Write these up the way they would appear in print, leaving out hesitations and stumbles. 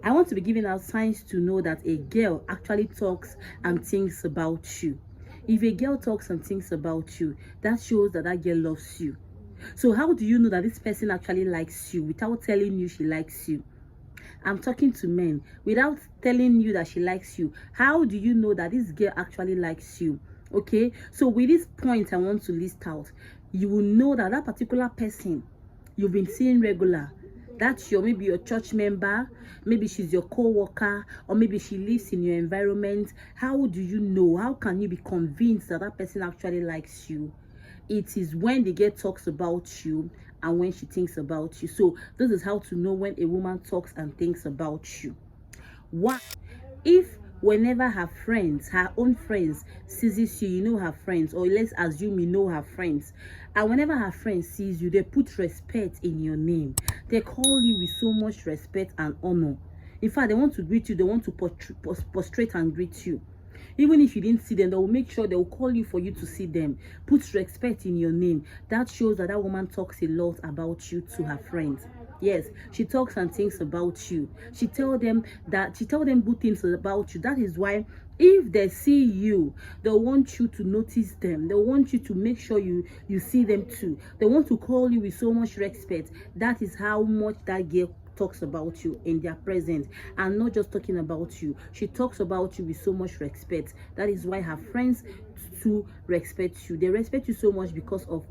I want to be giving out signs to know that a girl actually talks and thinks about you. If a girl talks and thinks about you, that shows that that girl loves you. So how do you know that this person actually likes you without telling you she likes you? I'm talking to men. Without telling you that she likes you, how do you know that this girl actually likes you? Okay, so with this point I want to list out, you will know that that particular person you've been seeing regular, that's your, maybe your church member, maybe she's your co-worker, or maybe she lives in your environment. How do you know? How can you be convinced that that person actually likes you? It is when the girl talks about you and when she thinks about you. So this is how to know when a woman talks and thinks about you. One, if whenever her friends, her own friends, sees you, you know her friends, or let's assume you know her friends, and whenever her friends sees you, they put respect in your name. They call you with so much respect and honor. In fact, they want to greet you, they want to prostrate and greet you. Even if you didn't see them, they will make sure they will call you for you to see them. Put respect in your name. That shows that that woman talks a lot about you to her friends. Yes, she talks and thinks about you. She tell them good things about you. That is why if they see you, they want you to notice them. They want you to make sure you see them too. They want to call you with so much respect. That is how much that girl talks about you in their presence, and not just talking about you. She talks about you with so much respect. That is why her friends too respect you. They respect you so much because of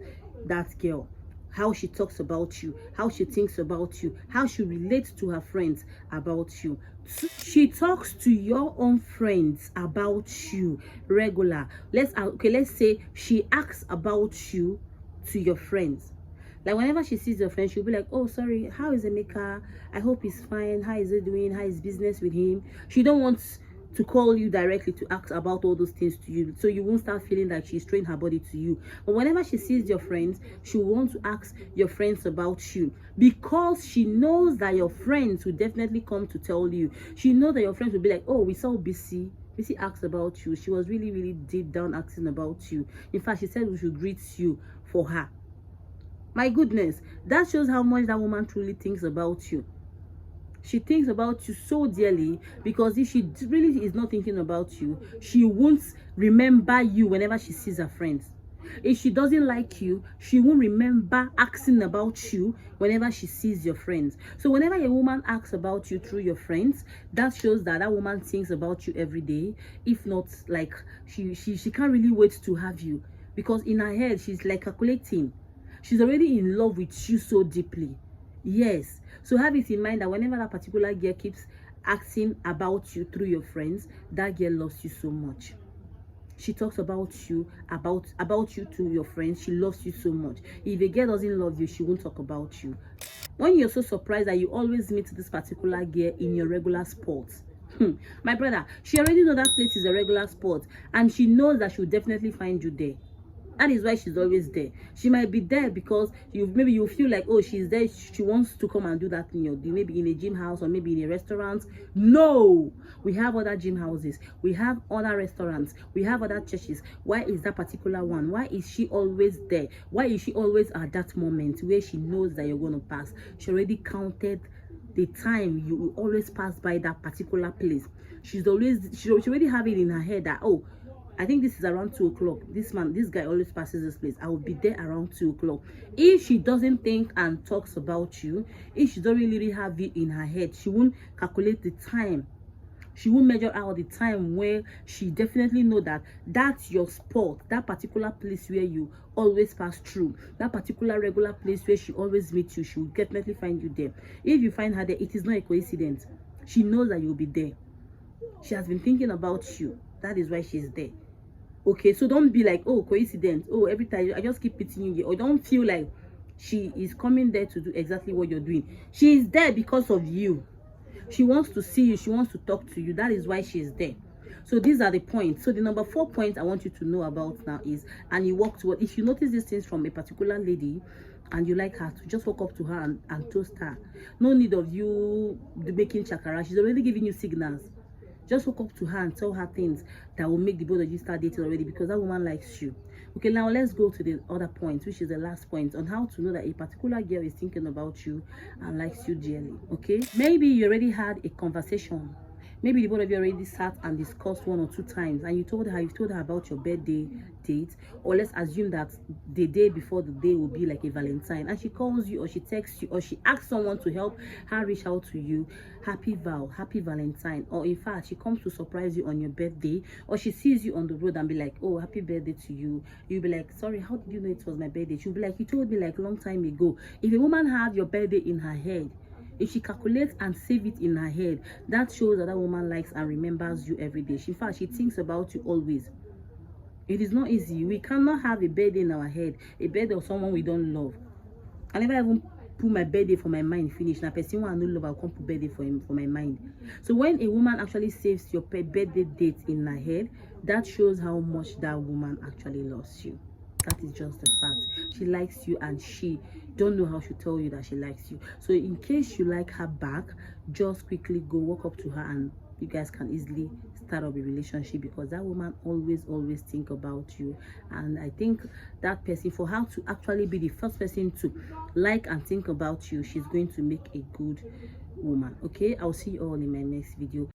that girl. How she talks about you, how she thinks about you, how she relates to her friends about you. She talks to your own friends about you regular. Let's say she asks about you to your friends. Like whenever she sees your friend, she'll be like, oh, sorry, how is Emeka? I hope he's fine. How is he doing? How is business with him? She don't want to call you directly to ask about all those things to you, so you won't start feeling like she's throwing her body to you. But whenever she sees your friends, she will want to ask your friends about you, because she knows that your friends will definitely come to tell you. She knows that your friends will be like, oh, we saw BC asked about you. She was really, really deep down asking about you. In fact, she said we should greet you for her. My goodness, that shows how much that woman truly thinks about you. She thinks about you so dearly, because if she really is not thinking about you, she won't remember you whenever she sees her friends. If she doesn't like you, she won't remember asking about you whenever she sees your friends. So whenever a woman asks about you through your friends, that shows that that woman thinks about you every day. If not, like she can't really wait to have you, because in her head she's like calculating. She's already in love with you so deeply. Yes. So have it in mind that whenever that particular girl keeps asking about you through your friends, that girl loves you so much. She talks about you to your friends. She loves you so much. If a girl doesn't love you, she won't talk about you. When you're so surprised that you always meet this particular girl in your regular sports, my brother, she already knows that place is a regular sport, and she knows that she'll definitely find you there. That is why she's always there. She might be there because maybe you feel like, oh, she's there, she wants to come and do that thing, maybe in a gym house or maybe in a restaurant. No, we have other gym houses, we have other restaurants, we have other churches. Why is that particular one? Why is she always there? Why is she always at that moment where she knows that you're going to pass? She already counted the time you will always pass by that particular place. She already have it in her head that, oh, I think this is around 2 o'clock. This guy always passes this place. I will be there around 2 o'clock. If she doesn't think and talks about you, if she don't really have it in her head, she won't calculate the time. She won't measure out the time where she definitely know that that's your spot, that particular place where you always pass through, that particular regular place where she always meets you. She will definitely find you there. If you find her there, it is not a coincidence. She knows that you'll be there. She has been thinking about you. That is why she's there. Okay, so don't be like, oh, coincidence, oh, every time I just keep pitching you, or don't feel like she is coming there to do exactly what you're doing. She is there because of you. She wants to see you, she wants to talk to you. That is why she is there. So these are the points. So the number 4 point I want you to know about now is, and you walk toward, if you notice these things from a particular lady and you like her, to just walk up to her and toast her. No need of you making chakara. She's already giving you signals. Just walk up to her and tell her things that will make the both of you start dating already, because that woman likes you. Okay, now let's go to the other point, which is the last point on how to know that a particular girl is thinking about you and likes you dearly. Okay, maybe you already had a conversation. Maybe the both of you already sat and discussed 1 or 2 times, and you've told her about your birthday date, or let's assume that the day before the day will be like a Valentine, and she calls you or she texts you or she asks someone to help her reach out to you. Happy Valentine. Or in fact, she comes to surprise you on your birthday, or she sees you on the road and be like, oh, happy birthday to you. You'll be like, sorry, how did you know it was my birthday? She'll be like, you told me like a long time ago. If a woman has your birthday in her head, if she calculates and save it in her head, that shows that woman likes and remembers you every day. In fact, she thinks about you always. It is not easy. We cannot have a birthday in our head, a birthday of someone we don't love. I never even put my birthday for my mind finish. Now person one I no love, I'll come put birthday for him for my mind. So when a woman actually saves your birthday date in her head, that shows how much that woman actually loves you. That is just the fact. She likes you, and she don't know how to tell you that she likes you. So in case you like her back, just quickly go walk up to her, and you guys can easily start up a relationship, because that woman always think about you. And I think that person, for her to actually be the first person to like and think about you, she's going to make a good woman. Okay, I'll see you all in my next video.